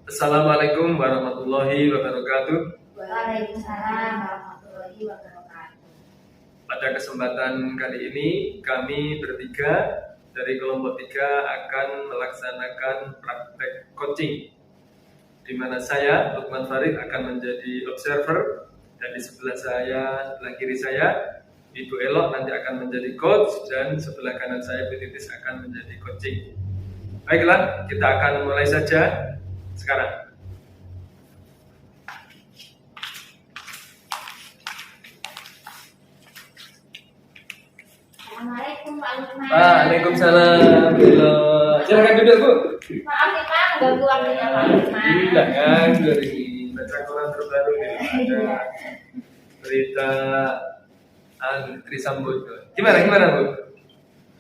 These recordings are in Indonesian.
Assalamualaikum warahmatullahi wabarakatuh. Waalaikumsalam warahmatullahi wabarakatuh. Pada kesempatan kali ini kami bertiga dari kelompok 3 akan melaksanakan praktek coaching, di mana saya, Lukman Farid, akan menjadi observer, dan di sebelah kiri saya, Ibu Elok nanti akan menjadi coach, dan sebelah kanan saya, Bu Titis, akan menjadi coaching. Baiklah, kita akan mulai saja sekarang. Assalamualaikum Pak Lukman. Waalaikumsalam. Silakan duduk, Bu. Maaf nih Pak, ganggu waktunya Pak Lukman. Jangan dari baca koran terbaru nih. Ada berita Trisambo itu. Gimana Bu?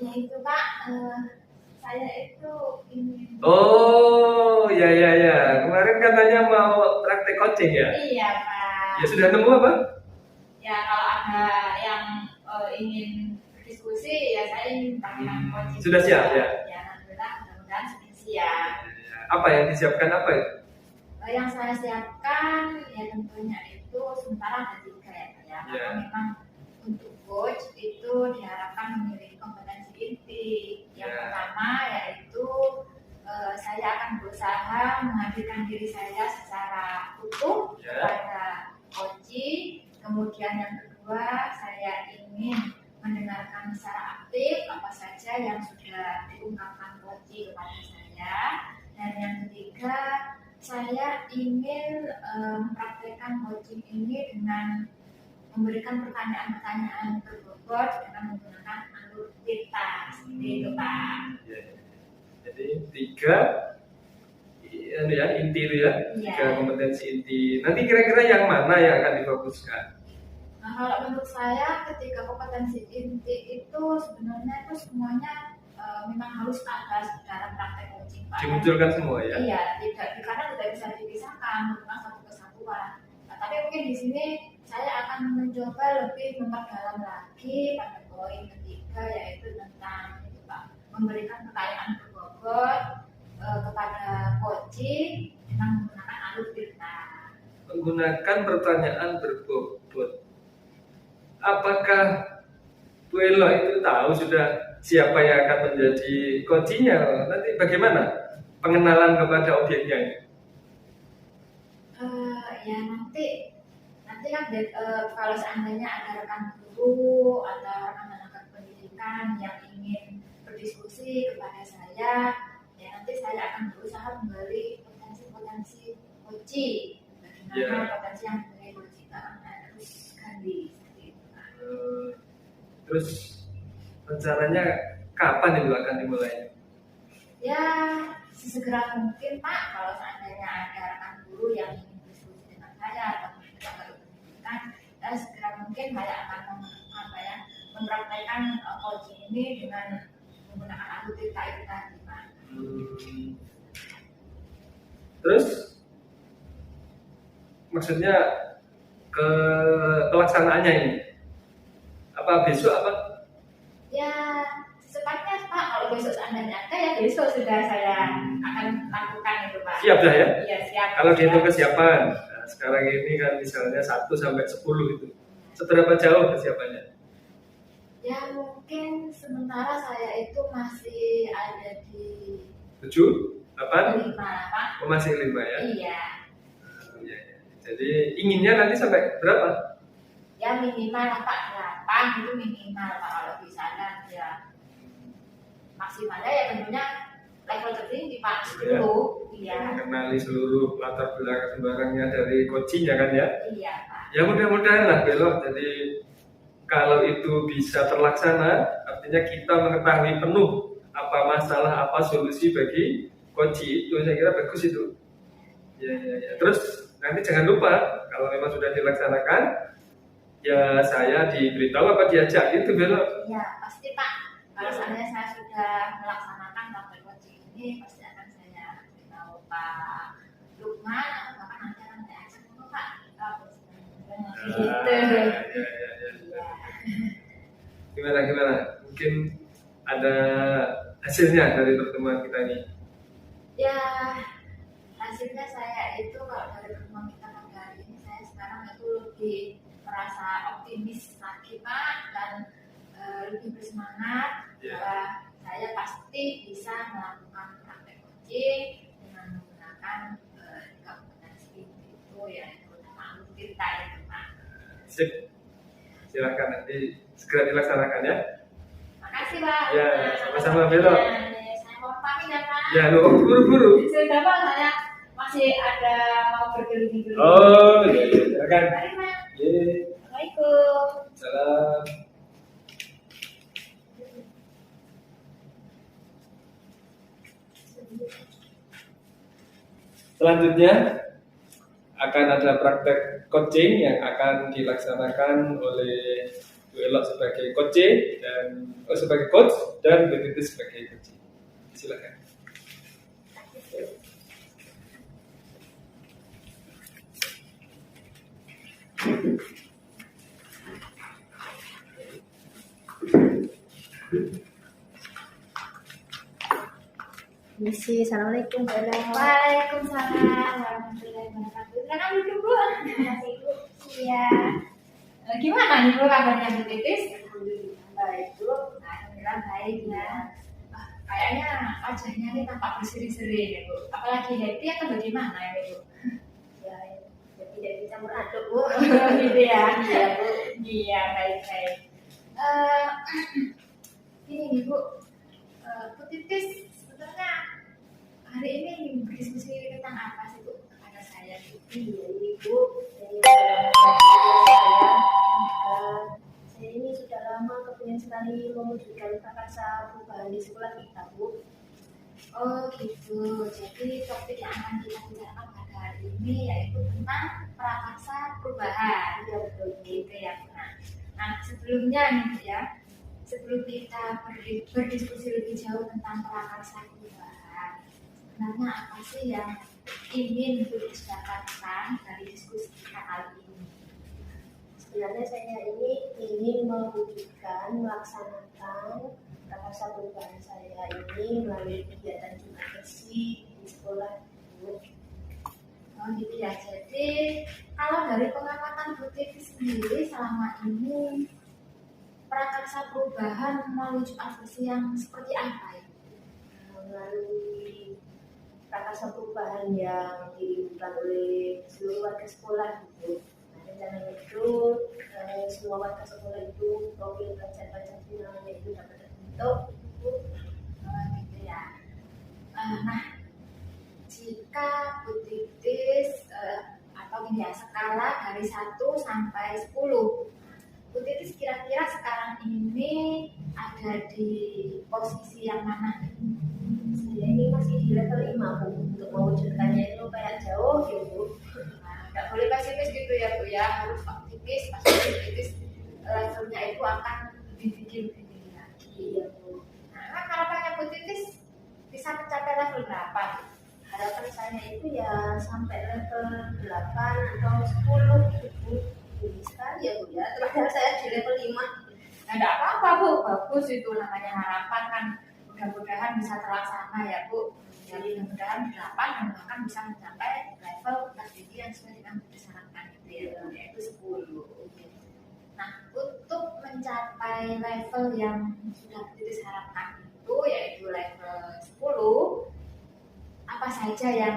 Ya itu Pak, saya itu ingin. Oh, ya. Kemarin katanya mau praktek coaching ya? Iya Pak. Ya sudah nemu apa? Ya kalau ada yang ingin berdiskusi, ya saya ingin praktek coaching. Sudah siap ya? Ya alhamdulillah, mudah-mudahan sudah siap. Apa yang disiapkan apa itu? Yang saya siapkan ya tentunya itu sementara ada 3 ya Pak ya. Karena memang untuk coach itu diharapkan memiliki kompetensi inti. Yang pertama yaitu saya akan berusaha menghadirkan diri saya secara utuh kepada coaching. Kemudian yang kedua, saya ingin mendengarkan secara aktif apa saja yang sudah diungkapkan coaching kepada saya. Dan yang ketiga, saya ingin mempraktekkan coaching ini dengan memberikan pertanyaan-pertanyaan berbobot dengan menggunakan alur cerita. Seperti itu Pak. Jadi 3 inti itu ya, 3 kompetensi inti. Nanti kira-kira yang mana yang akan difokuskan? Nah, kalau menurut saya ketiga kompetensi inti itu sebenarnya itu semuanya memang harus ada dalam praktek coaching Pak. Dimunculkan semua ya? Iya, karena tidak bisa dipisahkan, merupakan satu kesatuan. Nah, tapi mungkin di sini saya akan mencoba lebih memperdalam lagi pada poin ketiga, yaitu tentang itu Pak, memberikan pertanyaan berbobot kepada coaching dengan menggunakan alur cerita. Menggunakan pertanyaan berbobot. Apakah Bu Elo itu tahu sudah siapa yang akan menjadi coachingnya? Nanti bagaimana pengenalan kepada objeknya? Ya nanti kan kalau seandainya ada rekan guru atau rekan-rekan pendidikan yang ingin berdiskusi kepada saya, ya nanti saya akan berusaha menggali potensi coaching, bagaimana potensi yang dimiliki coaching harus ganti. Terus rencananya kapan itu akan dimulai? Ya sesegera mungkin Pak, kalau seandainya ada rekan guru yang ingin berdiskusi dengan saya atau pendidikan, ya segera mungkin saya akan mempraktekkan coaching ini dengan menggunakan alur cerita itu tadi Pak. Terus maksudnya ke pelaksanaannya ini apa besok apa? Ya secepatnya Pak, kalau besok seandainya ada ya besok sudah saya akan lakukan itu Pak. Siap dah ya? Iya siap. Kalau dihitung kesiapan, nah, sekarang ini kan misalnya 1 sampai 10 itu, seberapa jauh kesiapannya? Ya mungkin sementara saya itu masih ada di 7, 8? 5 Pak. Oh, masih 5 ya? Iya. Ya. Jadi inginnya nanti sampai berapa? Ya minimal Pak 8 itu minimal Pak, kalau bisa kan ya maksimalnya ya tentunya level tertinggi Pak 10. Iya. Mengenali seluruh latar belakang barangnya dari coaching ya kan ya? Iya Pak. Ya mudah-mudahan lah belok. Jadi kalau itu bisa terlaksana, artinya kita mengetahui penuh apa masalah, apa solusi bagi coaching itu, saya kira bagus itu. Ya. Terus nanti jangan lupa kalau memang sudah dilaksanakan, ya saya diberitahu apa diajak itu belok. Iya pasti Pak. Kalau seandainya saya sudah melaksanakan praktek coaching ini, pasti akan saya beritahu Pak Lukman, atau bahkan nanti akan saya ajak dulu Pak kita gitu. Gimana? Mungkin ada hasilnya dari pertemuan kita ini? Ya hasilnya saya itu kalau dari pertemuan kita pada hari ini, saya sekarang itu lebih merasa optimis lagi Pak, dan lebih bersemangat bahwa saya pasti bisa melakukan praktek coaching dengan menggunakan kompetensi itu ya, terutama kita itu Pak. Sip, silahkan nanti segera dilaksanakan ya. Makasih Pak. Ya, sama-sama Belo. Saya mau pamit ya Pak. Ya, lu buru-buru. Sudah Pak, saya masih ada mau berkeliling-keliling. Oh, iya, silakan. Mari Pak. Iya. Assalamualaikum. Salam. Selanjutnya akan ada praktek coaching yang akan dilaksanakan oleh Bu Elok sebagai coach dan sebagai coach dan Bu Titi sebagai coach. Silakan. Misi, assalamualaikum warahmatullahi Waalaikumsalam warahmatullahi wabarakatuh. Silakan duduk Bu. Makasih Bu. Iya. Gimana nih Bu kabarnya Bu Titis? Alhamdulillah baik Bu. Alhamdulillah baik ya. Kayaknya wajahnya ini tampak berseri-seri ya Bu. Apalagi happy atau bagaimana ya Bu? Ya tidak dicampur aduk Bu. Gitu ya. Iya Bu. Iya baik-baik. Ini nih Bu, Bu Titis sebetulnya hari ini berdiskusi tentang apa sih Bu kepada saya Bu? Iya ini Bu. Saya ini sudah lama kepingin sekali mewujudkan prakarsa perubahan di sekolah kita Bu. Oh gitu. Jadi topik yang akan kita bicarakan pada hari ini yaitu tentang prakarsa perubahan. Iya betul Gitu ya Bu. Nah sebelumnya nih Bu ya, sebelum kita berdiskusi lebih jauh tentang prakarsa perubahan, sebenarnya apa sih yang ingin didapatkan dari diskusi kita kali ini? Sebenarnya saya ini ingin melaksanakan prakarsa perubahan saya ini melalui kegiatan Jumat bersih di sekolah Bu. Oh gitu ya. Jadi kalau dari pengamatan Bu Tivi sendiri selama ini prakarsa perubahan melalui Jumat bersih yang seperti apa ya? Melalui prakarsa perubahan yang dilakukan oleh seluruh warga sekolah gitu. Nah, rencananya itu semua warga sekolah itu profil belajar Pancasila itu dapat terbentuk. Oh gitu ya. Nah, jika Bu Titis atau ini ya skala dari 1 sampai 10, Bu Titis kira-kira sekarang ini ada di posisi yang mana? Saya ini masih di level 5 Bu. Untuk mewujudkannya itu kayak jauh ya Bu. Nah, nggak boleh pesimis gitu ya Bu ya, harus optimis. Pasti Bu Titis levelnya itu akan lebih tinggi lagi. Iya Bu. Nah, harapannya Bu Titis bisa mencapai level berapa? Harapan saya itu ya sampai level 8 atau 10 gitu Bu. Tinggi sekali ya Bu ya. Padahal saya di level 5. Nah, tidak apa-apa Bu, bagus itu namanya harapan kan. Mudah-mudahan bisa terlaksana ya Bu. Jadi mudah-mudahan 8 dan bahkan bisa mencapai level tertinggi yang sesuai dengan disyaratkan itu ya, yaitu 10. Nah, untuk mencapai level yang sudah disyaratkan itu yaitu level 10, apa saja yang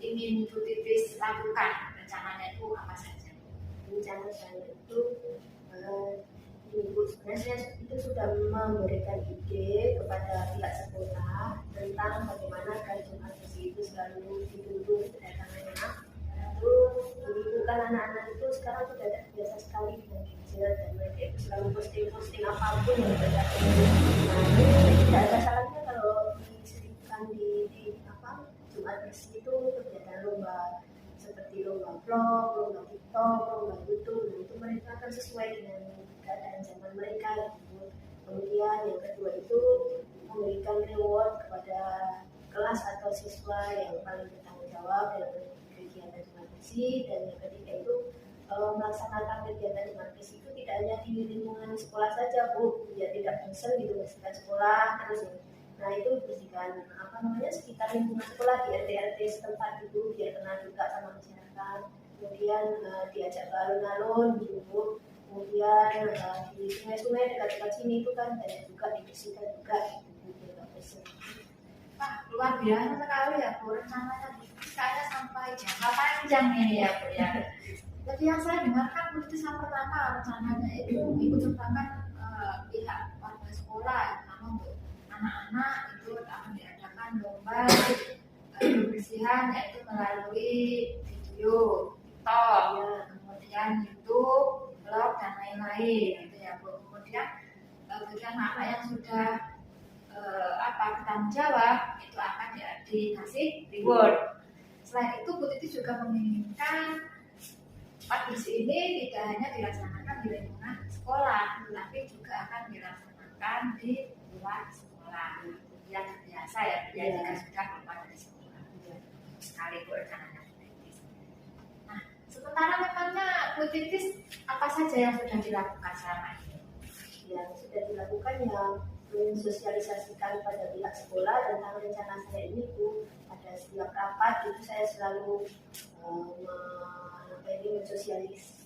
ingin Bu Titis lakukan? Rencananya itu apa saja? Rencana saya itu Ibu sebenarnya saya itu sudah memberikan ide kepada pihak sekolah tentang bagaimana agar Jumat bersih itu selalu ditunggu kedatangannya. Lalu dulu kan anak-anak itu sekarang sudah biasa sekali dengan gadget dan mereka itu selalu posting apapun yang terjadi. Nah, tidak ada salahnya kalau disebutkan di Jumat bersih itu kegiatan lomba seperti lomba vlog, lomba TikTok, lomba YouTube. Nah, itu mereka akan sesuai dengan keadaan zaman mereka gitu. Kemudian yang kedua itu memberikan reward kepada kelas atau siswa yang paling bertanggung jawab dalam kegiatan Jumat bersih. Dan yang ketiga itu melaksanakan kegiatan Jumat bersih itu tidak hanya di lingkungan sekolah saja Bu, ya tidak bosan gitu meskipun sekolah. Terus Nah itu bersihkan sekitar lingkungan sekolah di RT setempat itu biar kenal juga sama masyarakat. Kemudian diajak ke alun-alun gitu. Kemudian di sungai-sungai dekat-dekat sini itu kan banyak juga dibersihkan juga gitu biar bersih. Wah, luar biasa sekali ya Bu, rencananya saya sampai jangka panjang ini ya Bu ya. Jadi yang saya dengarkan keputusan pertama rencananya itu ikut sertakan pihak warga sekolah, karena untuk anak-anak itu akan diadakan lomba kebersihan yaitu melalui video, TikTok, ya, kemudian YouTube, blog dan lain-lain gitu ya Bu. Kemudian bagi anak-anak yang sudah bertanggung jawab itu akan dikasih reward. Selain itu Bu Titi juga menginginkan tempat bersih ini tidak hanya dilaksanakan di lingkungan sekolah, tetapi juga akan dilaksanakan di luar sekolah. Yang biasa ya, jika sudah keluar dari sekolah. Sekali Bu rencananya Bu Titis. Nah, sementara memangnya Bu Titis apa saja yang sudah dilakukan selama ini? Yang sudah dilakukan yang mensosialisasikan pada pihak sekolah tentang rencana saya ini Bu. Pada setiap rapat itu saya selalu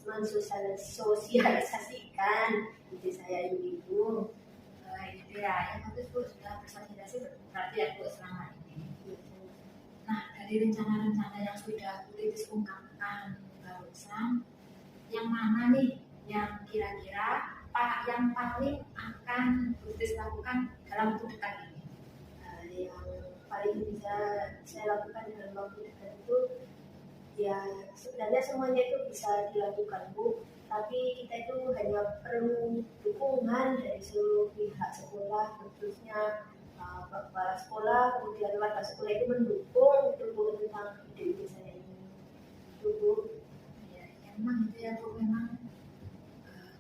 mensosialisasikan ide saya ini Bu. Itu ya, yang bagus Bu, sudah bersosialisasi berarti ya Bu selama ini. Nah, dari rencana-rencana yang sudah Bu Titis ungkapkan barusan, yang mana nih yang kira-kira yang paling akan Bu Titis lakukan dalam waktu dekat ini? Yang paling bisa saya lakukan dalam waktu dekat itu ya sebenarnya semuanya itu bisa dilakukan Bu, tapi kita itu hanya perlu dukungan dari seluruh pihak sekolah, khususnya kepala sekolah, kemudian warga sekolah itu mendukung tentang ide-ide saya ini itu Bu. Ya, memang itu ya Bu, memang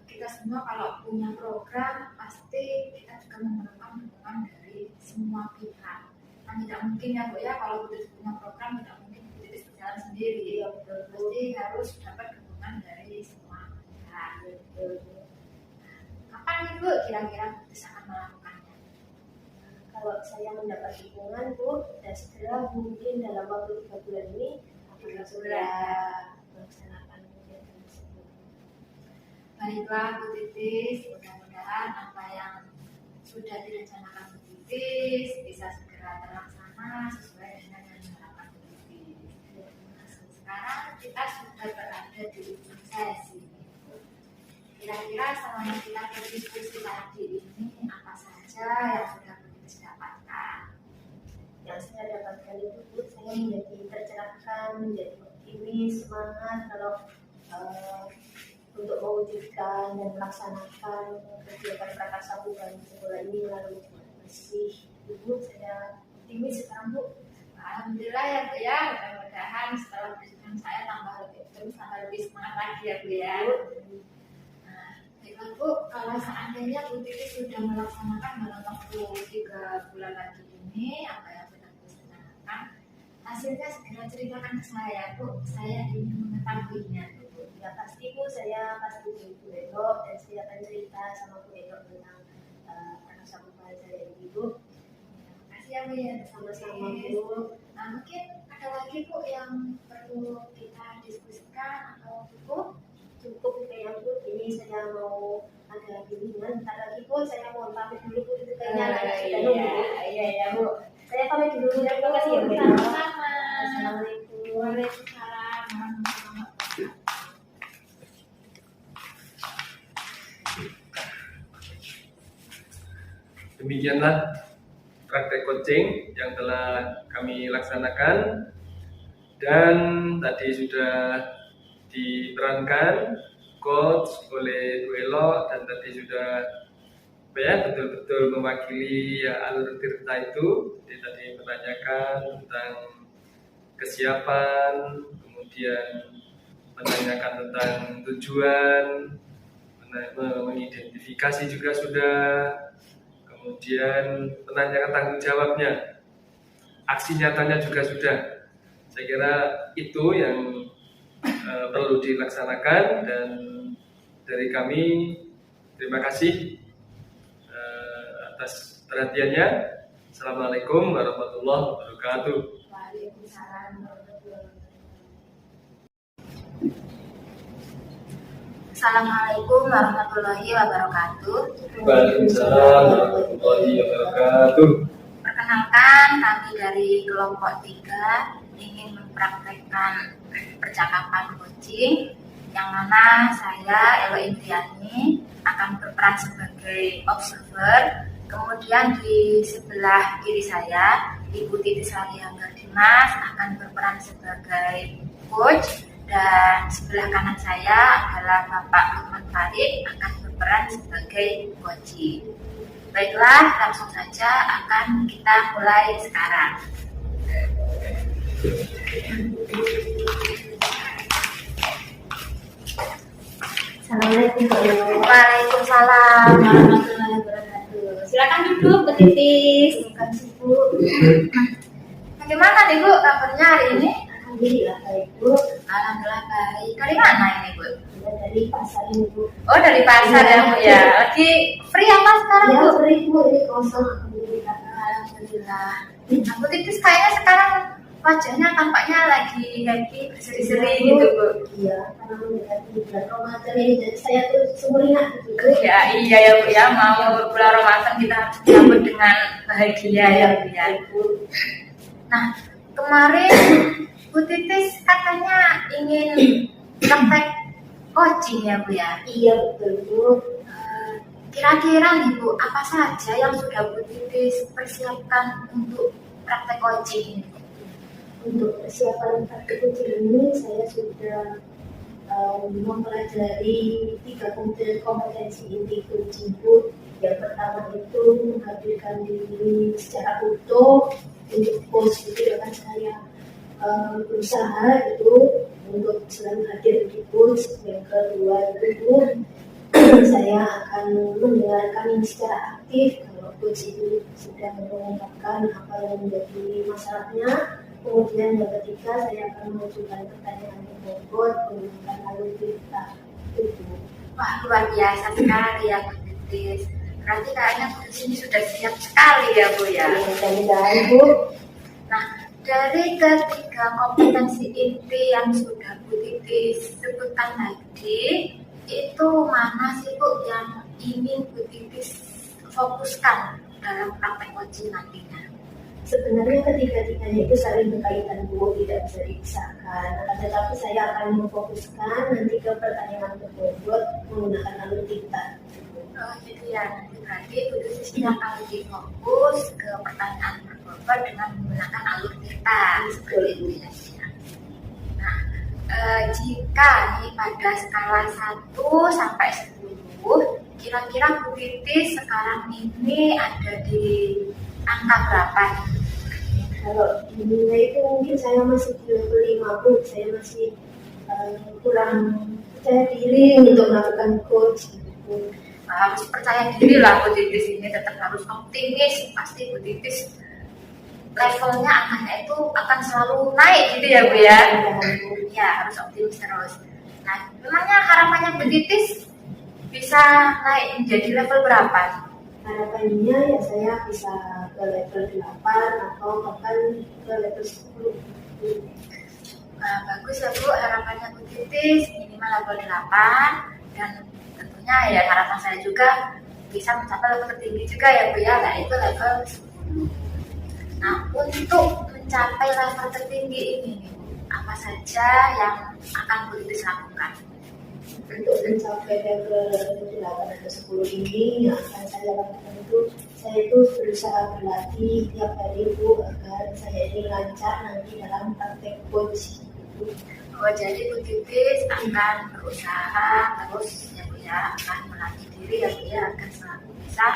kita semua kalau punya program pasti kita juga memerlukan dukungan dari semua pihak. Kan tidak mungkin ya Bu ya, kalau Bu Titis punya program tidak mungkin Bu Titis berjalan sendiri. Ya, pasti harus dapat dukungan dari semua pihak. Kapan nih Bu kira-kira Bu Titis akan melakukannya? Kalau saya mendapat dukungan Bu, dan segera mungkin dalam waktu 3 bulan ini akan segera melaksanakan kegiatan tersebut. Baiklah Bu Titis, mudah-mudahan apa yang sudah direncanakan Bu Titis bisa segera terlaksana sesuai dengan yang diharapkan Bu Titis. Sekarang kita sudah berada di ujung sesi. Kira-kira selama kita berdiskusi tadi ini apa saja yang sudah Bu Titis dapatkan? Yang saya dapatkan itu Bu, saya menjadi tercerahkan, menjadi optimis, semangat kalau untuk mewujudkan dan melaksanakan kegiatan prakarsa bukan sekolah ini melalui bersih. Ibu, saya optimis sekarang Bu. Alhamdulillah ya Bu ya, mudah-mudahan setelah bersihkan saya tambah lebih semangat lagi ya Bu ya. Nah, baiklah Bu, kalau seandainya Bu Titis sudah melaksanakan dalam waktu 3 bulan lagi ini apa yang sudah Bu rencanakan, hasilnya segera ceritakan ke saya Bu, saya ingin mengetahuinya. Ya pasti Bu, saya pasti Bu Eno dan saya akan cerita sama Bu Eno tentang prakarsa bukan saya ini Bu. Terima kasih ya Bu ya, Sama-sama Bu. Nah mungkin ada lagi Bu yang perlu kita diskusikan atau cukup? Cukup ya Bu, ini saya mau ada bimbingan. Bentar lagi Bu, saya mau pamit dulu Bu, itu kayaknya sudah nunggu. Iya Bu. Saya pamit dulu ya, terima kasih ya Bu. Sama-sama. Assalamualaikum. Waalaikumsalam warahmatullahi wabarakatuh. Demikianlah praktek coaching yang telah kami laksanakan, dan tadi sudah diperankan coach oleh Bu Elo, dan tadi sudah betul-betul mewakili alur Tirta itu. Jadi tadi menanyakan tentang kesiapan, kemudian menanyakan tentang tujuan, mengidentifikasi juga sudah, kemudian menanyakan tanggung jawabnya, aksi nyatanya juga sudah. Saya kira itu yang perlu dilaksanakan, dan dari kami terima kasih atas perhatiannya. Assalamualaikum warahmatullahi wabarakatuh. Waalaikumsalam warahmatullahi wabarakatuh. Assalamualaikum warahmatullahi wabarakatuh. Waalaikumsalam warahmatullahi wabarakatuh. Perkenalkan, kami dari kelompok 3 ingin mempraktekkan percakapan coaching, yang mana saya, Elo Indriani, akan berperan sebagai observer. Kemudian di sebelah kiri saya, Ibu Titi Sariangga Dimas akan berperan sebagai coach, dan sebelah kanan saya adalah Bapak Lukman Farid akan berperan sebagai coaching. Baiklah, langsung saja akan kita mulai sekarang. Assalamualaikum warahmatullahi Waalaikumsalam warahmatullahi wabarakatuh. Silakan duduk, Bu Titis. wabarakatuh. Bu. Bagaimana nih Bu kabarnya hari ini? Alhamdulillah baik, Bu. Alhamdulillah baik. Dari mana ini Bu? Kita dari pasar ini, Bu. Oh, dari pasar ya Bu ya. Lagi free apa sekarang Ya, Bu? free, Bu. Ini kosong. Alhamdulillah. Alhamdulillah. Nah, Bu Titis kayaknya sekarang wajahnya tampaknya lagi happy, berseri-seri gitu Bu. Iya, karena mendekati bulan Ramadan ini, jadi saya tuh sumringah gitu. Ya iya ya Bu ya, mau berbulan Ramadan kita harus disambut dengan bahagia ya Bu ya. Nah, kemarin Bu Titis katanya ingin praktek coaching ya Bu ya. Iya, betul, Bu. Kira-kira nih Bu, apa saja yang sudah Bu Titis persiapkan untuk praktek coaching ini? Untuk persiapan praktik coaching ini, saya sudah mempelajari 3 kompetensi inti coaching, Bu. Yang pertama itu menghadirkan diri secara utuh untuk coach, itu akan saya berusaha itu untuk selalu hadir di coach. Yang kedua itu saya akan mendengarkan secara aktif kalau coach itu sudah mengungkapkan apa yang menjadi masalahnya. Kemudian yang ketiga, saya akan mengajukan pertanyaan yang bobot menggunakan alur cerita itu. Wah, luar biasa sekali ya Bu Titis. Berarti kayaknya Bu Titis ini sudah siap sekali ya Bu ya. Mudah-mudahan, Bu. Nah, dari ketiga kompetensi inti yang sudah Bu Titis sebutkan tadi, itu mana sih Bu yang ingin Bu Titis fokuskan dalam praktek coaching nantinya? Sebenarnya ketiga-tiganya itu saling berkaitan, Bu, tidak bisa dipisahkan. Tetapi saya akan memfokuskan nanti ke pertanyaan berbobot menggunakan alur cerita. Oh, jadi ya, berarti Bu Titis ini akan lebih fokus ke pertanyaan berbobot dengan menggunakan alur cerita seperti itu ya. Nah, jika nih pada skala 1 sampai 10, kira-kira Bu Titis sekarang ini ada di angka berapa? Kalau nilai itu mungkin saya masih di level 5, Bu. Saya masih kurang percaya diri untuk melakukan coach. Harus percaya diri lah Bu Titis ini, tetap harus optimis. Pasti Bu Titis levelnya itu akan selalu naik gitu ya Bu ya. Ya, harus optimis terus. Nah, memangnya harapannya Bu Titis bisa naik menjadi level berapa? Harapannya ya saya bisa ke level 8 atau bahkan ke level 10. Nah, bagus ya Bu, harapannya Bu Titis minimal level 8, dan tentunya ya harapan saya juga bisa mencapai level tertinggi juga ya Bu ya, yaitu level 10. Nah, untuk mencapai level tertinggi ini apa saja yang akan Bu Titis lakukan? Untuk mencapai level 8 atau 10 ini yang akan saya lakukan itu, saya itu berusaha berlatih tiap hari, Bu, agar saya ini lancar nanti dalam praktek coach. Oh, jadi Bu Titis akan berusaha terus ya Bu ya, akan melatih diri ya Bu ya, agar selalu bisa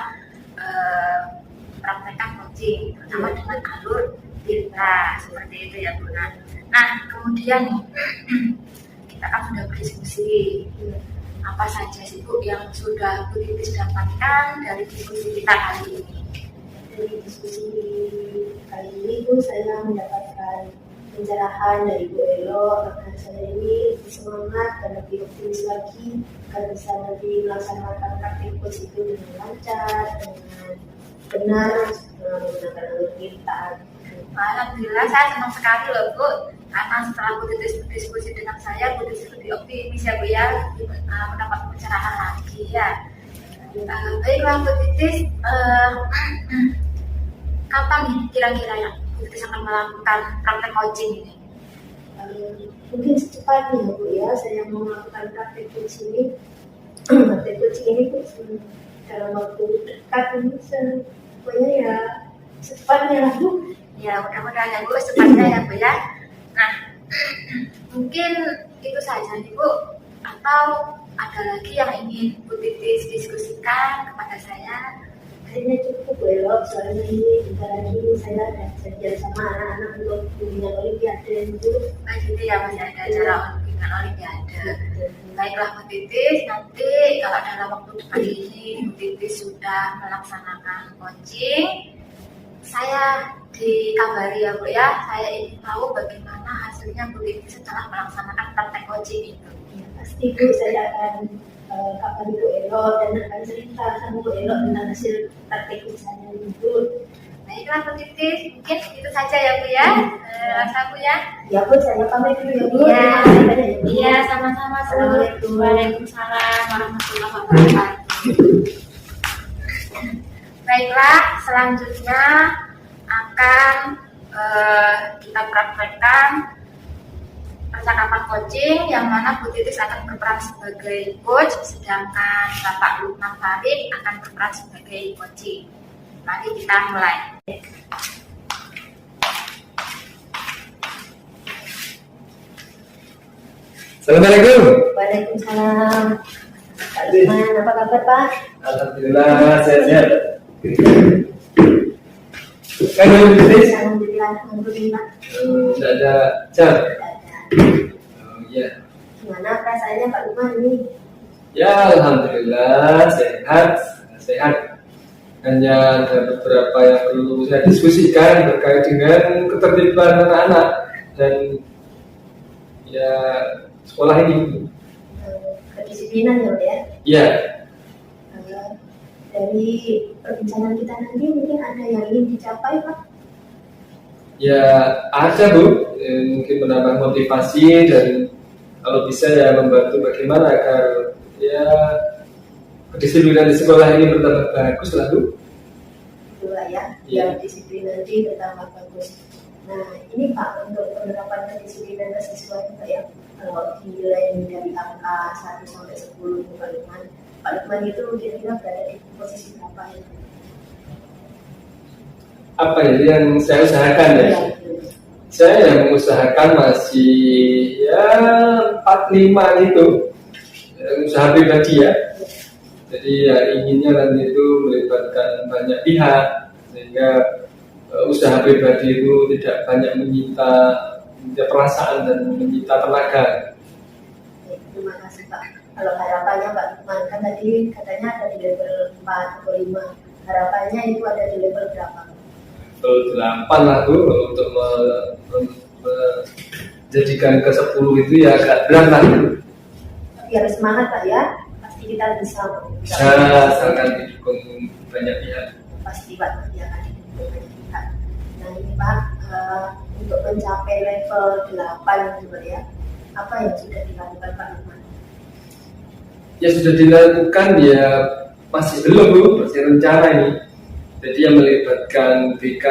praktekkan coaching, terutama dengan alur cerita seperti itu ya Bu. Nah, kemudian kita kan sudah berdiskusi, apa saja sih Bu yang sudah Bu Titis dapatkan dari diskusi kita kali ini? Dari diskusi kali ini, Bu, saya mendapatkan pencerahan dari Bu Elo agar saya ini lebih semangat dan lebih optimis lagi agar bisa nanti melaksanakan praktik coach itu dengan lancar, dengan benar, menggunakan alur kita. Alhamdulillah saya senang sekali loh Bu, karena setelah Bu Titis berdiskusi dengan saya, Bu Titis lebih optimis ya Bu ya, mendapat pencerahan lagi ya. Baiklah Bu Titis, kapan nih kira-kira ya Bu Titis akan melakukan praktek coaching ini? Mungkin secepatnya Bu ya, saya mau melakukan praktek coaching ini. Praktek coaching ini dalam waktu dekat ini semuanya ya secepatnya lah Bu. Ya mudah-mudahan ya Bu secepatnya ya Bu ya. Nah mungkin itu saja nih Bu, atau ada lagi yang ingin Bu Titis diskusikan kepada saya? Kayaknya cukup belok, soalnya ini bentar lagi saya ada janjian sama anak-anak untuk bimbingan olimpiade Bu. Nah gitu ya, masih ada acara bimbingan olimpiade. Baiklah Bu Titis, nanti kalau dalam waktu dekat ini Bu Titis sudah melaksanakan coaching, saya dikabari ya Bu ya. Saya ingin tahu bagaimana hasilnya Bu Titis setelah melaksanakan praktek coaching itu. Ya, pasti Bu, saya akan kabari Bu Elo dan akan cerita sama Bu Elo tentang hasil praktek saya ini Bu. Baiklah Bu Titis, mungkin itu saja ya Bu ya. Rasa Bu ya. Ya Bu, saya pamit dulu ya Bu. Iya. Terima kasih banyak ya Bu. Iya, sama-sama. Assalamualaikum. Waalaikumsalam warahmatullahi wabarakatuh. Baiklah, selanjutnya akan kita praktekkan percakapan coaching yang mana Bu Titis akan berperan sebagai coach, sedangkan Bapak Lukman Farid akan berperan sebagai coaching. Mari kita mulai. Assalamualaikum. Waalaikumsalam. Pak Lukman, apa kabar Pak? Alhamdulillah sehat-sehat. Kan Bu Titis? Alhamdulillah, alhamdulillah. Tidak ada jam. Oh iya. Gimana perasaannya Pak Lukman ini? Ya alhamdulillah sehat. Hanya ada beberapa yang perlu saya diskusikan terkait dengan ketertiban anak-anak dan ya sekolah ini. Kedisiplinan ya Pak ya? Iya. Dari perbincangan kita nanti mungkin ada yang ingin dicapai Pak? Ya ada Bu, mungkin menambah motivasi dan kalau bisa ya membantu bagaimana agar ya kedisiplinan di sekolah ini bertambah bagus lah Bu. Itulah ya, Iya. biar disiplin nanti bertambah bagus. Nah ini Pak, untuk penerapan kedisiplinan siswa itu Pak ya, kalau dinilai dari angka 1 sampai 10 Pak Lukman itu kira-kira berada di posisi berapa ya? Apa ya yang saya usahakan ya? Iya. Saya yang mengusahakan masih ya 4-5 itu usaha pribadi ya. Jadi ya inginnya nanti itu melibatkan banyak pihak sehingga usaha pribadi itu tidak banyak menyita perasaan dan menyita tenaga. Terima kasih Pak. Kalau harapannya Pak Lukman kan tadi katanya ada di level 4 atau 5. Harapannya itu ada di level berapa? Level 8 lah Bu, untuk menjadikan ke 10 itu ya agak berat lah. Tapi harus semangat Pak ya. Pasti kita bisa. Bisa asalkan didukung banyak pihak. Pasti Pak, pasti akan didukung banyak pihak. Nah ini Pak, untuk mencapai level 8 gitu ya, apa yang sudah dilakukan Pak Lukman? Ya sudah dilakukan ya masih belum Bu, masih rencana ini. Jadi yang melibatkan BK,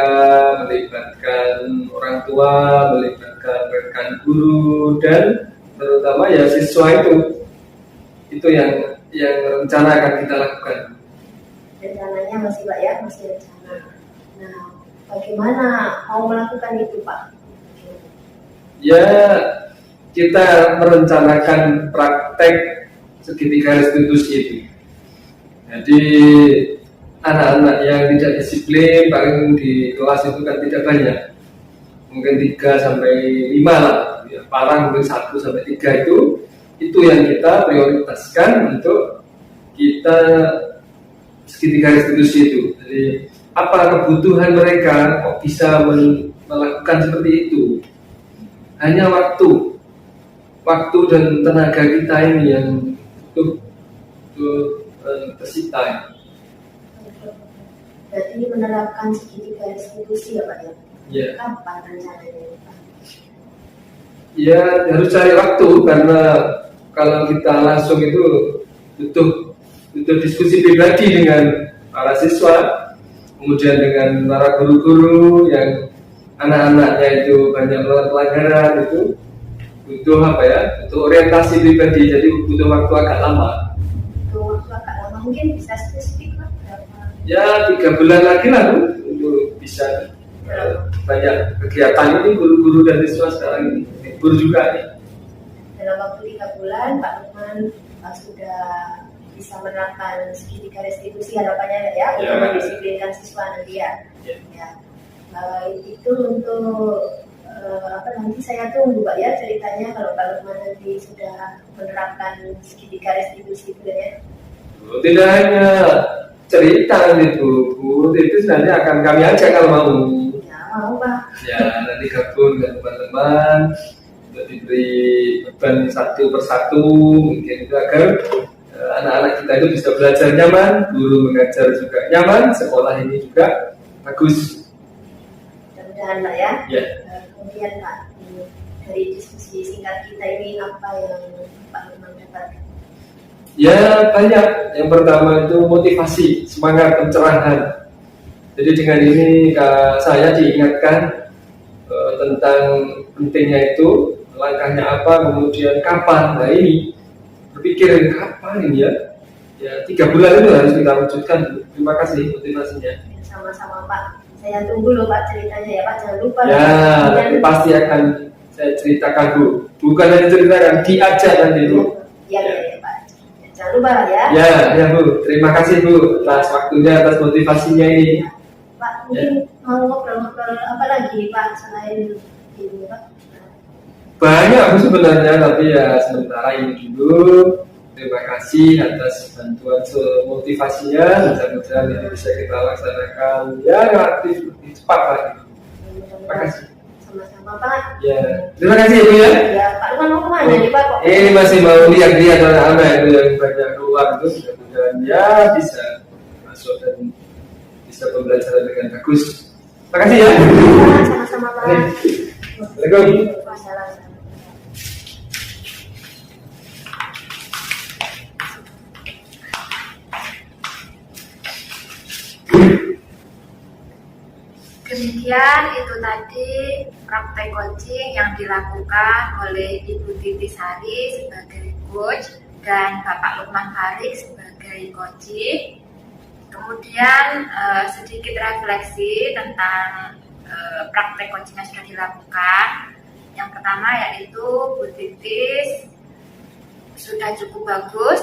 melibatkan orang tua, melibatkan rekan guru dan terutama ya siswa itu yang rencana akan kita lakukan. Rencananya masih Pak ya, masih rencana. Nah, bagaimana mau melakukan itu Pak? Ya kita merencanakan praktek segitiga restitusi itu. Jadi anak-anak yang tidak disiplin paling di kelas itu kan tidak banyak, mungkin 3 sampai 5 lah, ya, parah mungkin 1 sampai 3 itu yang kita prioritaskan untuk kita segitiga restitusi itu. Jadi apa kebutuhan mereka kok bisa melakukan seperti itu? Hanya waktu dan tenaga kita ini yang itu tersita. berarti menerapkan segitiga restitusi ya Pak ya? Ya. Kapan rencananya Pak? Ya harus cari waktu karena kalau kita langsung itu butuh diskusi pribadi dengan para siswa, kemudian dengan para guru-guru yang anak-anaknya itu banyak melakukan pelanggaran, itu butuh butuh orientasi pribadi, jadi butuh waktu agak lama. Butuh waktu agak lama, mungkin bisa spesifik Pak berapa? Ya 3 bulan lagi lah Bu, untuk bisa banyak kegiatan ini guru-guru dan siswa sekarang ini libur juga nih. Dalam waktu 3 bulan Pak Lukman sudah bisa menerapkan segitiga restitusi harapannya ya untuk mendisiplinkan siswa nanti ya. Ya. Itu untuk nanti saya tunggu Pak ya ceritanya kalau Pak Lukman nanti sudah menerapkan segitiga restitusi itu ya. Tidak hanya cerita itu Bu, itu sebenarnya akan kami ajak kalau mau. Ya mau Pak. Ya nanti gabung dengan teman-teman untuk diberi beban satu persatu mungkin itu agar anak-anak kita itu bisa belajar nyaman, guru mengajar juga nyaman, sekolah ini juga bagus. Mudah-mudahan Pak ya. Ya. Kemudian Pak, dari diskusi singkat kita ini apa yang Pak Lukman dapat? Ya banyak. Yang pertama itu motivasi, semangat, pencerahan. Jadi dengan ini saya diingatkan tentang pentingnya itu, langkahnya apa, kemudian kapan. Nah ini berpikir kapan ini ya? Ya 3 bulan itu harus kita wujudkan. Terima kasih motivasinya. Sama-sama Pak. Saya tunggu loh Pak ceritanya ya Pak. Jangan lupa. Ya pasti akan saya ceritakan Bu. Bukan hanya ceritakan, diajak nanti Bu. Ya Pak. Jangan lupa ya. Ya Bu. Terima kasih Bu atas waktunya, atas motivasinya ini. Pak, mungkin mau ngobrol-ngobrol apa lagi Pak selain ini Pak? Banyak Bu sebenarnya, tapi ya sementara ini dulu. Terima kasih atas bantuan motivasinya. Mudah-mudahan ini bisa kita laksanakan ya relatif lebih cepat lagi. Terima kasih. Sama-sama Pak. Ya, terima kasih Bu ya. Ya Pak Lukman mau kemana nih Pak? Ini masih mau lihat-lihat anak-anak itu yang banyak keluar itu, mudah-mudahan ya bisa masuk dan bisa pembelajaran dengan bagus. Terima kasih ya. Sama-sama Pak. Assalamualaikum. Waalaikumsalam. Demikian itu tadi praktek coaching yang dilakukan oleh Ibu Titi Sari sebagai coach dan Bapak Lukman Farik sebagai coaching. Kemudian sedikit refleksi tentang praktek coaching yang sudah dilakukan. Yang pertama yaitu Bu Titis sudah cukup bagus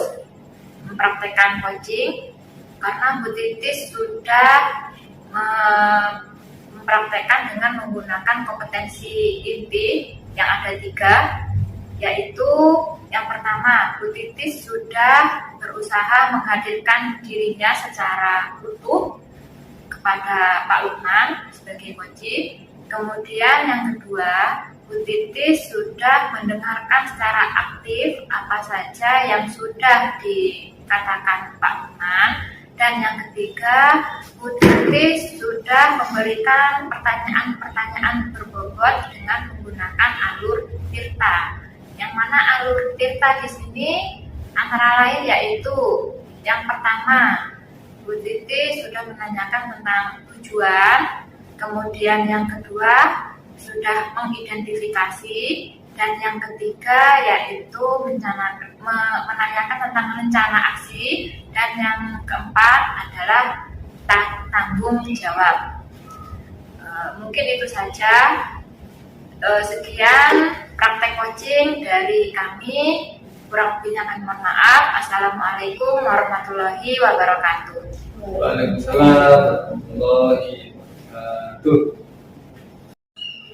mempraktekkan coaching karena Bu Titis sudah mempraktekkan dengan menggunakan kompetensi inti yang ada 3, yaitu yang pertama, Bu Titis sudah berusaha menghadirkan dirinya secara utuh kepada Pak Lukman sebagai coaching. Kemudian yang kedua, Bu Titis sudah mendengarkan secara aktif apa saja yang sudah dikatakan Pak Lukman. Dan yang ketiga, Bu Titis sudah memberikan pertanyaan-pertanyaan berbobot dengan menggunakan alur Tirta. Yang mana alur Tirta di sini antara lain yaitu yang pertama, Bu Titis sudah menanyakan tentang tujuan. Kemudian yang kedua sudah mengidentifikasi. Dan yang ketiga yaitu menanyakan tentang rencana aksi. Dan yang keempat adalah tanggung jawab. Mungkin itu saja. Sekian praktek coaching dari kami. Kurang lebihnya kami mohon maaf. Assalamualaikum warahmatullahi wabarakatuh. Waalaikumsalam warahmatullahi wabarakatuh.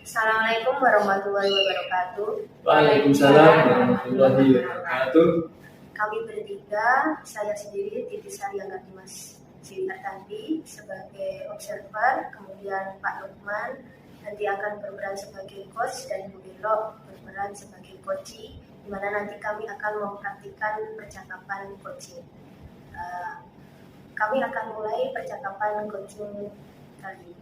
Assalamualaikum warahmatullahi wabarakatuh. Waalaikumsalam warahmatullahi wabarakatuh. Kami bertiga, saya sendiri Titi Sari Angga Dimas Sidartandi sebagai observer, kemudian Pak Lukman nanti akan berperan sebagai coach dan Bu Elo berperan sebagai coachee, di mana nanti kami akan mempraktikkan percakapan coaching. kami akan mulai percakapan coaching kali ini.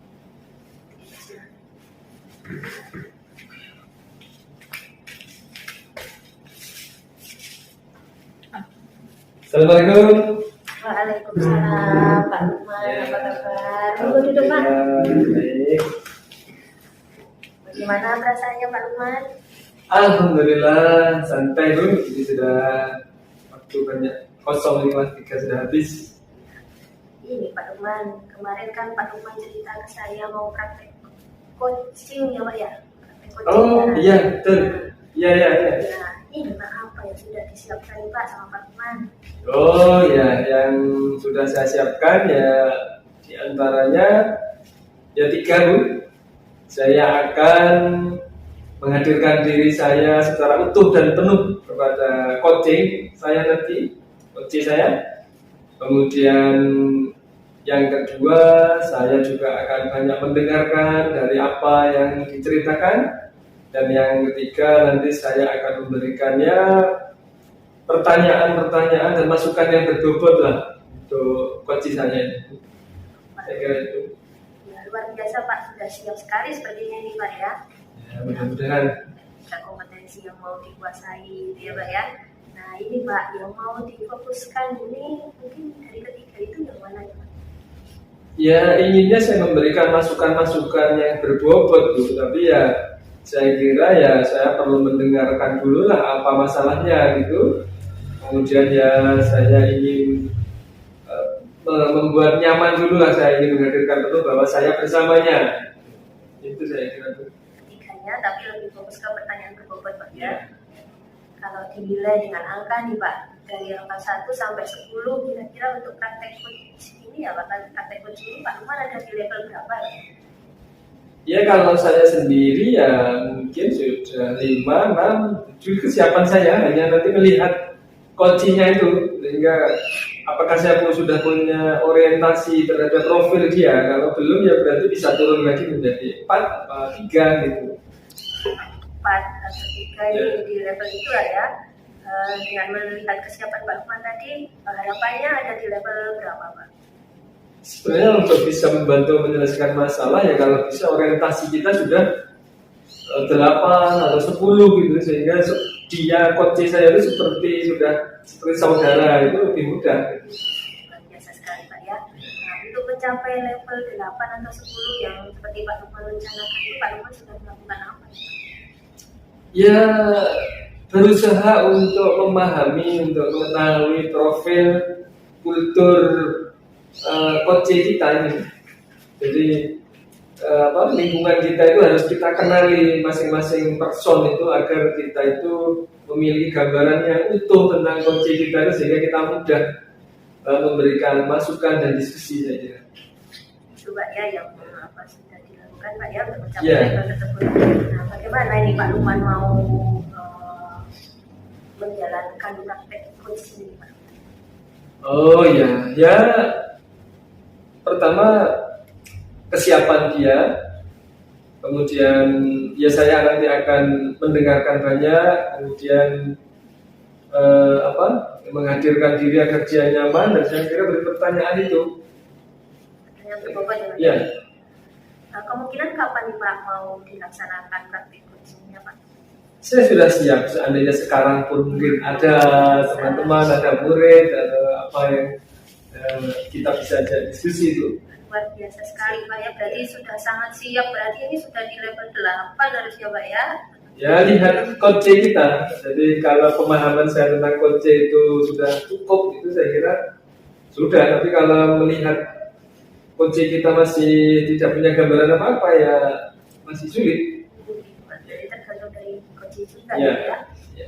Assalamualaikum. Waalaikumsalam, Pak Lukman, apa kabar? Monggo duduk, Pak. Baik. Bagaimana perasaannya, Pak Lukman? Alhamdulillah santai Bu. Jadi sudah waktu banyak kosong ini Mas 3 sudah habis. Ini Pak Lukman, kemarin kan Pak Lukman cerita ke saya mau praktek coaching ya Pak ya? Praktek coaching Oh ya. iya betul. Iya. Nah, ini Pak apa yang sudah disiapkan Pak sama Pak Lukman? Oh ya, yang sudah saya siapkan ya diantaranya ya 3 Bu. Saya akan menghadirkan diri saya secara utuh dan penuh kepada coaching saya nanti, coaching saya. Kemudian yang kedua, saya juga akan banyak mendengarkan dari apa yang diceritakan. Dan yang ketiga, nanti saya akan memberikannya pertanyaan-pertanyaan dan masukan yang berbobot lah untuk coaching saya ini. Saya kira itu. Ya, luar biasa Pak, sudah siap sekali sepertinya ini Pak ya. Ya, mudah-mudahan. Ada kompetensi yang mau dikuasai ya Pak ya. Nah ini Pak, yang mau difokuskan ini mungkin dari ketiga itu yang mana ya Pak? Ya inginnya saya memberikan masukan-masukan yang berbobot Bu, tapi ya saya kira ya saya perlu mendengarkan dulu lah apa masalahnya gitu. Kemudian ya saya ingin membuat nyaman dulu lah, saya ingin menghadirkan betul bahwa saya bersamanya. Itu saya kira Bu. Ketiganya tapi lebih fokus ke pertanyaan berbobot Pak ya. Kalau dinilai dengan angka nih Pak, dari angka 1 sampai 10 kira-kira untuk praktek coaching ini ya Pak, praktek coaching ini Pak Lukman ada di level berapa ya? Ya kalau saya sendiri ya mungkin sudah 5, 6, 7 kesiapan saya, hanya nanti melihat coachingnya itu, sehingga apakah saya sudah punya orientasi terhadap profil dia. Kalau belum ya berarti bisa turun lagi menjadi 4 atau 3 gitu. 4 atau 3 ini di level itu lah ya. Dengan melihat kesiapan Pak Lukman tadi, harapannya ada di level berapa Pak? Sebenarnya untuk bisa membantu menyelesaikan masalah ya kalau bisa orientasi kita sudah 8 atau 10 gitu, sehingga dia coach saya itu seperti saudara, itu lebih mudah gitu. Luar biasa sekali Pak ya. Nah, untuk mencapai level 8 atau 10 yang seperti Pak Lukman rencanakan itu, Pak Lukman sudah melakukan apa? Ya berusaha untuk memahami, untuk mengetahui profil kultur coaching kita ini. Jadi lingkungan kita itu harus kita kenali masing-masing person itu agar kita itu memiliki gambaran yang utuh tentang coaching kita itu, sehingga kita mudah memberikan masukan dan diskusi saja. Itu Pak ya yang apa sudah dilakukan Pak ya untuk mencapai level tersebut. Nah bagaimana ini Pak Lukman mau menjalankan praktek coaching ini Pak? Oh ya pertama kesiapan dia, kemudian ya saya nanti akan mendengarkan banyak, kemudian menghadirkan diri agar dia nyaman, dan saya kira beri pertanyaan itu. Pertanyaan berbobot Ya. Kemungkinan kapan nih Pak mau dilaksanakan praktik coachingnya Pak? Saya sudah siap, seandainya sekarang pun mungkin ada teman-teman, ada murid, ada apa yang kita bisa jadi diskusi itu. Luar biasa sekali Pak ya, berarti sudah sangat siap, berarti ini sudah di level 8 harusnya Pak ya? Ya lihat coaching kita, jadi kalau pemahaman saya tentang coaching itu sudah cukup, itu saya kira sudah. Tapi kalau melihat coaching kita masih tidak punya gambaran apa-apa ya masih sulit. Jadi tergantung dari coaching juga Ya. ya.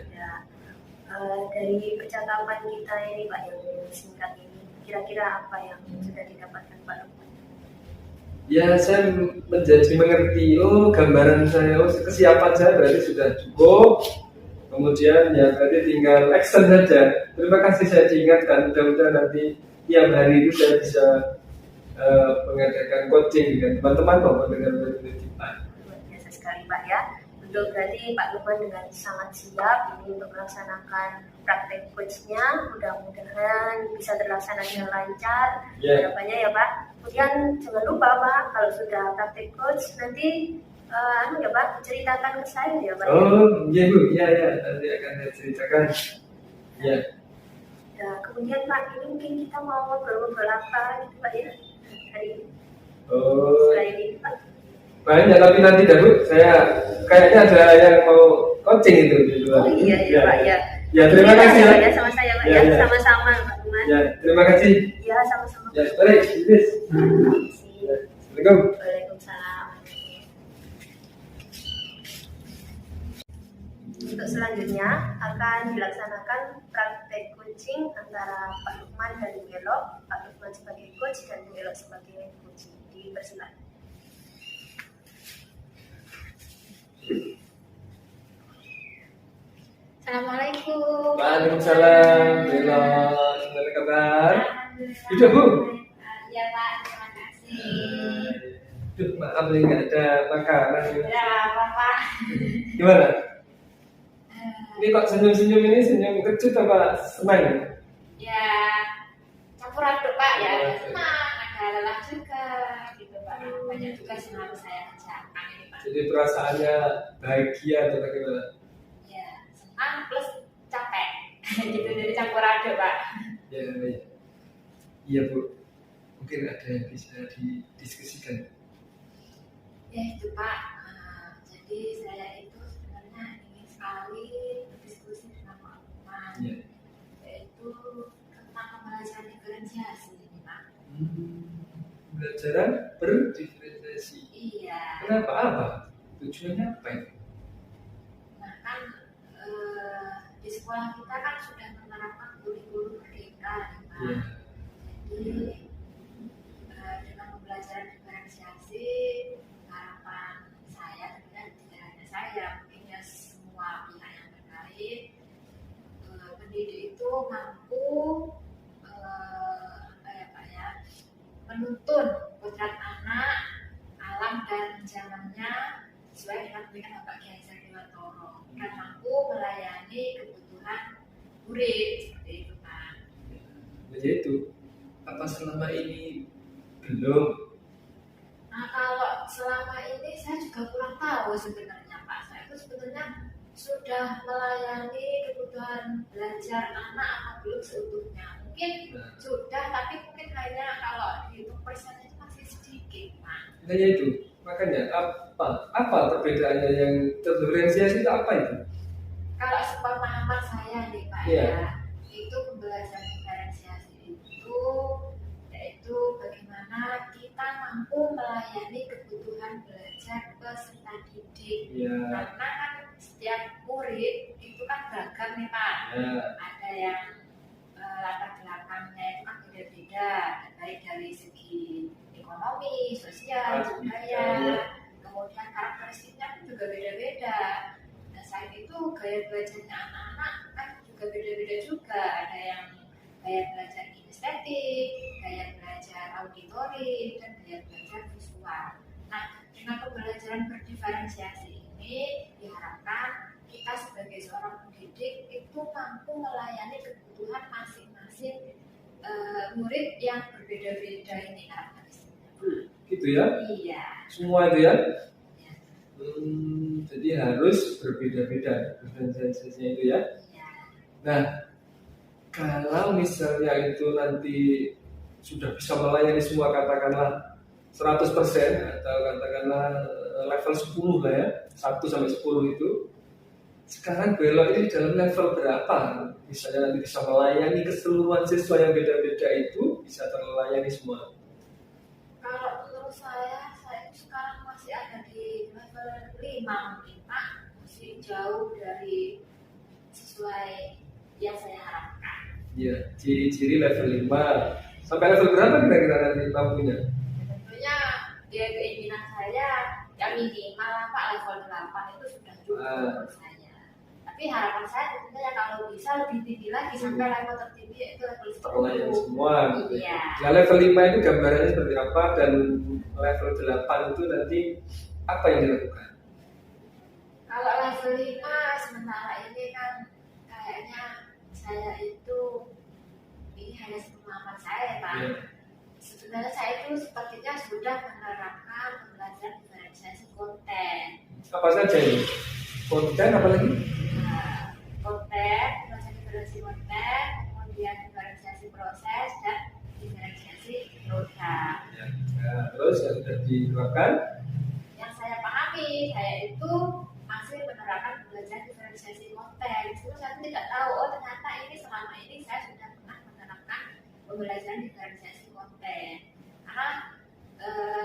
Dari percakapan kita ini Pak yang singkat ini, kira-kira apa yang sudah didapatkan Pak Lukman? Ya saya menjadi mengerti, gambaran saya, kesiapan saya berarti sudah cukup. Kemudian ya berarti tinggal action saja. Terima kasih saya diingatkan, mudah-mudahan nanti tiap hari itu saya bisa mengadakan coaching dengan teman-teman maupun dengan murid-murid kita. Luar biasa sekali Pak ya. Untuk berarti Pak Lukman dengan sangat siap ini untuk melaksanakan praktek coachnya. Mudah-mudahan bisa terlaksana dengan lancar. Harapannya ya Pak. Kemudian jangan lupa Pak, kalau sudah praktek coach nanti ya Pak, ceritakan ke saya ya Pak. Oh iya Bu, iya nanti akan saya ceritakan. Ya. Ya, kemudian Pak, ini mungkin kita mau ngobrol-ngobrol apa gitu Pak ya hari ini. Selain ini Pak. Banyak tapi nanti dah Bu, saya kayaknya ada yang mau coaching itu di luar. Oh iya Pak ya. Ya terima kasih ya. Ya sama saya Pak ya, sama-sama Pak Lukman. Ya terima kasih. Ya sama-sama. Ya baik, bis. Assalamualaikum. Waalaikumsalam. Untuk selanjutnya akan dilaksanakan praktek coaching antara Pak Lukman dan Bu Elo. Pak Lukman sebagai coach dan Bu Elo sebagai coach. Dipersilakan. Assalamualaikum. Waalaikumsalam. Bella, gimana kabar? Sudah Bu? Ya Pak, terima kasih. Duh, maaf nih nggak ada makanan. Ya apa Pak? Gimana? Ini kok senyum-senyum ini senyum kejut apa senang ya? Ya campur aduk Pak ya. Senang, ada lelah juga gitu Pak. Banyak tugas yang harus saya kerjakan ini Pak. Jadi perasaannya bahagia atau bagaimana? Ya senang plus capek. Gitu jadi campur aduk Pak. Ya, iya Bu. Mungkin ada yang bisa didiskusikan. Ya itu Pak. Jadi saya itu sebenarnya ingin sekali berdiskusi dengan Pak Lukman. Iya. Yaitu tentang pembelajaran diferensiasi ini Pak. Pembelajaran berdiferensiasi. Iya. Kenapa? Apa? Tujuannya apa itu? Nah kan di sekolah kita kan sudah menerapkan kurikulum merdeka nih, Pak. Iya. Jadi dengan pembelajaran diferensiasi harapan saya sebenarnya tidak hanya saya, mungkin ya semua pihak yang terkait pendidik itu mampu apa ya Pak ya, menuntun kodrat anak, alam dan zamannya sesuai dengan pemikiran Bapak Kiai Sardiwatoro dan mampu melayani kebutuhan murid seperti itu Pak. Jadi itu apa selama ini belum? Nah kalau selama ini saya juga kurang tahu sebenarnya Pak. Saya itu sebenarnya sudah melayani kebutuhan belajar anak atau belum seutuhnya. Mungkin sudah, tapi mungkin hanya kalau dihitung persennya itu masih sedikit Pak. Nah ya itu makanya apa perbedaannya yang terdiferensiasi itu apa itu? Kalau sepemahaman saya nih Pak ya, itu pembelajaran diferensiasi itu yaitu bagaimana kita mampu melayani kebutuhan belajar peserta didik. Karena kan setiap murid itu kan beragam nih Pak. Ada yang latar belakangnya itu kan beda-beda, baik dari segi ekonomi, sosial, budaya, kemudian karakteristiknya pun juga beda-beda. Nah saat itu gaya belajarnya anak-anak kan juga beda-beda juga. Ada yang gaya belajar kinestetik, gaya belajar auditorik, dan gaya belajar visual. Nah dengan pembelajaran berdiferensiasi ini diharapkan kita sebagai seorang pendidik itu mampu melayani kebutuhan masing-masing murid yang berbeda-beda ini karakteristiknya. Gitu ya? Iya. Semua itu ya? Ya. Jadi harus berbeda-beda diferensiasinya itu ya? Ya. Nah, kalau misalnya itu nanti sudah bisa melayani semua katakanlah 100% atau katakanlah level 10 lah ya, 1 sampai 10 itu. Sekarang belok ini dalam level berapa? Misalnya nanti bisa melayani keseluruhan siswa yang beda-beda itu bisa terlayani semua. Kalau menurut saya sekarang masih ada di level 5 mungkin Pak, masih jauh dari sesuai yang saya harapkan. Ya, ciri-ciri level 5. Sampai level berapa kira-kira nanti mampunya? Tentunya ya keinginan saya ya minimal Pak level 8 itu sudah cukup menurut saya. Tapi harapan saya tentunya kalau bisa lebih tinggi lagi sampai level tertinggi itu level 10. Terlayani semua. Iya. Nah, level 5 itu gambarannya seperti apa dan level 8 itu nanti apa yang dilakukan? Kalau level 5 sementara ini kan kayaknya saya itu ini hanya sepemahaman saya Pak. Ya. Sebenarnya saya itu sepertinya sudah menerapkan pembelajaran diferensiasi konten. Apa saja ini? Konten apa lagi? Nah, konten, pembelajaran diferensiasi konten, kemudian diferensiasi proses dan diferensiasi produk. Ya. Nah, terus yang sudah diterapkan? Yang saya pahami, saya itu masih menerapkan pembelajaran diferensiasi konten. Cuma saya tidak tahu, oh ternyata ini selama ini saya sudah pernah menerapkan pembelajaran diferensiasi konten. Karena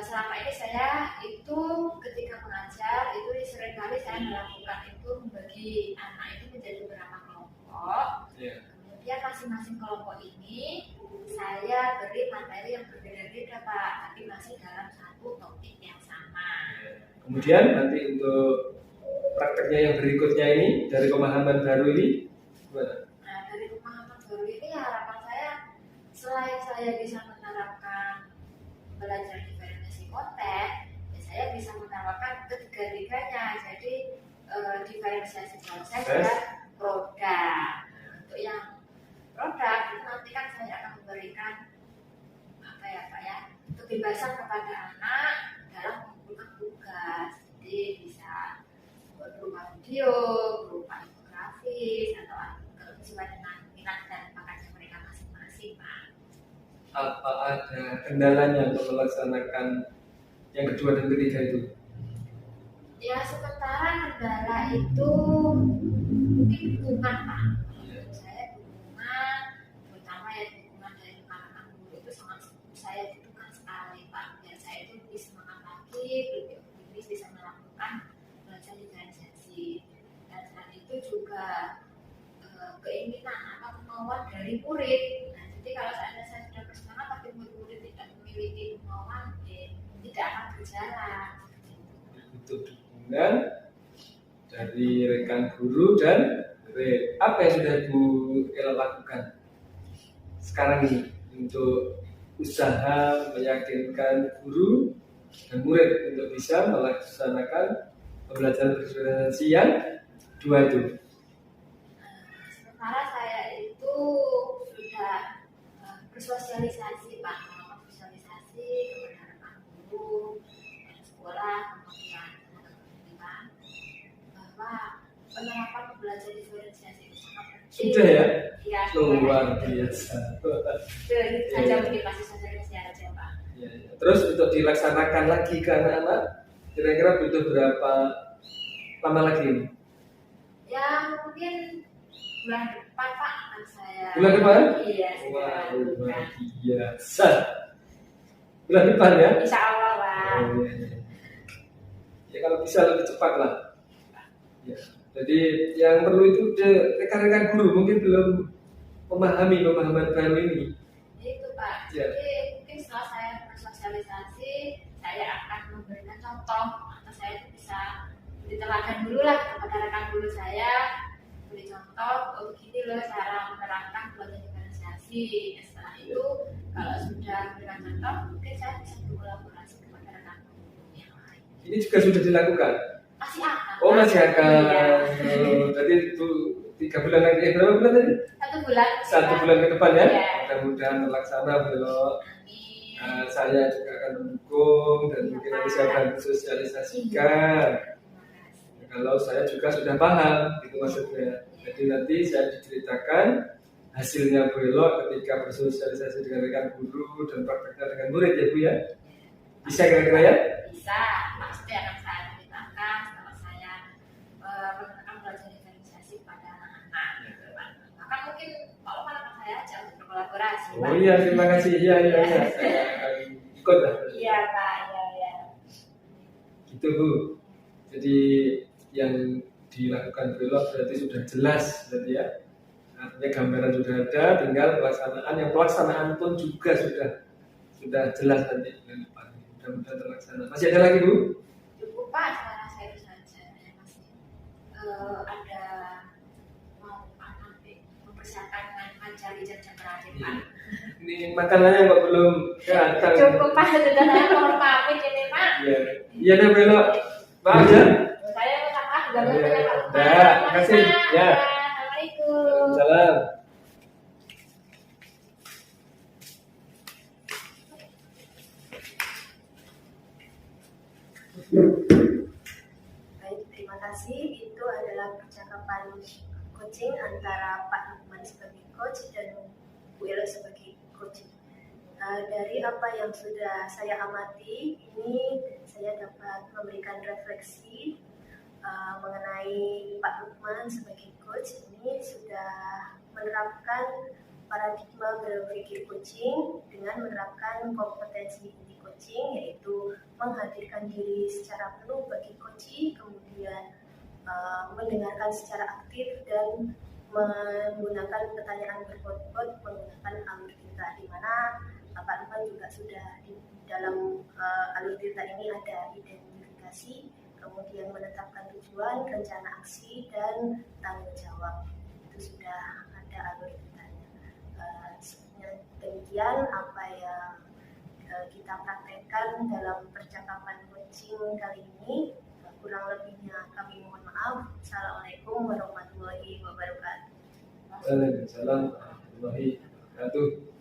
selama ini saya itu ketika mengajar itu seringkali saya melakukan itu membagi anak itu menjadi beberapa kelompok. Ya. Kemudian masing-masing kelompok ini saya beri materi yang berbeda-beda Pak, tapi masih dalam satu topik yang sama. Kemudian nanti untuk prakteknya yang berikutnya ini dari pemahaman baru ini gimana? Nah, dari pemahaman baru ini harapan saya selain saya bisa menerapkan belajar diferensiasi konten, ya saya bisa menerapkan ketiga-tiganya. Jadi diferensiasi proses dan produk. Untuk yang produk itu nanti kan saya akan memberikan apa ya Pak ya, kebebasan kepada anak dalam mengumpulkan tugas. Jadi bisa berupa video, berupa infografis atau sesuai dengan minat dan bakatnya mereka masing-masing Pak. Apa ada kendalanya untuk melaksanakan yang kedua dan ketiga itu? Ya sementara kendala itu mungkin dukungan Pak. Menurut saya dukungan, terutama ya dukungan dari rekan-rekan guru itu sangat saya butuhkan sekali Pak. Biar saya itu lebih semangat lagi, lebih optimis bisa melakukan belajar diferensiasi. Dan selain itu juga keinginan atau kemauan dari murid. Nah, jadi kalau saya sudah bersemangat tapi murid-murid tidak memiliki kemauan, tidak akan berjalan. Butuh dukungan dari rekan guru dan murid. Apa yang sudah Bu Ella lakukan sekarang ini untuk usaha meyakinkan guru dan murid untuk bisa melaksanakan pembelajaran diferensiasi yang dua itu? Sementara saya itu sudah bersosialisasi Pak, melakukan sosialisasi kepada rekan guru, sekolah, kemudian pendidikan bahwa penerapan pembelajaran diferensiasi itu sangat penting. Sudah ya? Iya. Luar biasa. Itu saja mungkin masih sosialisasi aja Pak. Ya, ya. Terus untuk dilaksanakan lagi ke anak-anak, kira-kira butuh berapa lama lagi ini? Ya mungkin bulan depan Pak akan saya. Bulan depan? Iya. Wah, luar biasa. Bulan depan ya? Insya Allah Pak. Oh, ya, ya. Ya kalau bisa lebih cepat lah. Ya. Jadi yang perlu itu rekan-rekan guru mungkin belum memahami pemahaman baru ini. Itu Pak. Ya. Jadi mungkin setelah saya bersosialisasi, saya akan memberikan contoh atau saya itu bisa diterapkan dulu lah kepada rekan guru saya, beri contoh, oh begini loh cara menerapkan pembelajaran diferensiasi. Setelah itu kalau sudah memberikan contoh, mungkin saya bisa berkolaborasi kepada rekan guru yang lain. Ini juga sudah dilakukan. Masih akan. Oh masih akan. Iya. Jadi itu 3 bulan lagi. Berapa bulan tadi? 1 bulan. 1 bulan ke depan ya. Iya. Mudah-mudahan terlaksana belok. Amin. Saya juga akan mendukung dan mungkin nanti saya bantu sosialisasikan. Kalau saya juga sudah paham, itu maksudnya. Jadi nanti saya diceritakan hasilnya belok ketika bersosialisasi dengan rekan guru dan prakteknya dengan murid ya Bu ya. Bisa kira-kira ya? Bisa, pasti akan saya ceritakan setelah saya melakukan belajar diferensiasi pada anak-anak. Maka mungkin kalau anak saya ajak untuk berkolaborasi. Oh Pak. iya, terima kasih. Iya. Saya akan ikut lah. Iya Pak, iya. Gitu Bu. Jadi yang dilakukan belok berarti sudah jelas berarti ya. Artinya gambaran sudah ada, tinggal pelaksanaan. Yang pelaksanaan pun juga sudah jelas nanti bulan depan. Mudah-mudahan terlaksana. Masih ada lagi Bu? Cukup Pak, sekarang saya itu saja. Saya masih ada mau nanti mempersiapkan ngajar jam terakhir Pak. Ini makanannya kok belum datang. Cukup Pak, sudah saya mohon pamit ini Pak. Iya, belok. Maaf ya. Saya minta maaf, gak Iya. kasih. Ya. Assalamualaikum. Salam. Baik, terima kasih. Itu adalah percakapan coaching antara Pak Lukman sebagai coach dan Bu Elo sebagai coach. Dari apa yang sudah saya amati, ini saya dapat memberikan refleksi mengenai Pak Lukman sebagai coach. Ini sudah menerapkan paradigma berpikir coaching dengan menerapkan kompetensi inti coaching, yaitu menghadirkan diri secara penuh bagi coaching, kemudian mendengarkan secara aktif dan menggunakan pertanyaan berbobot menggunakan alur cerita, di mana Pak Lukman juga sudah di dalam alur cerita ini ada identifikasi, kemudian menetapkan tujuan, rencana aksi, dan tanggung jawab. Itu sudah ada alur ceritanya. Demikian apa yang kita praktekkan dalam percakapan coaching kali ini. Kurang lebihnya kami mohon maaf. Assalamualaikum warahmatullahi wabarakatuh. Waalaikumsalam warahmatullahi wabarakatuh.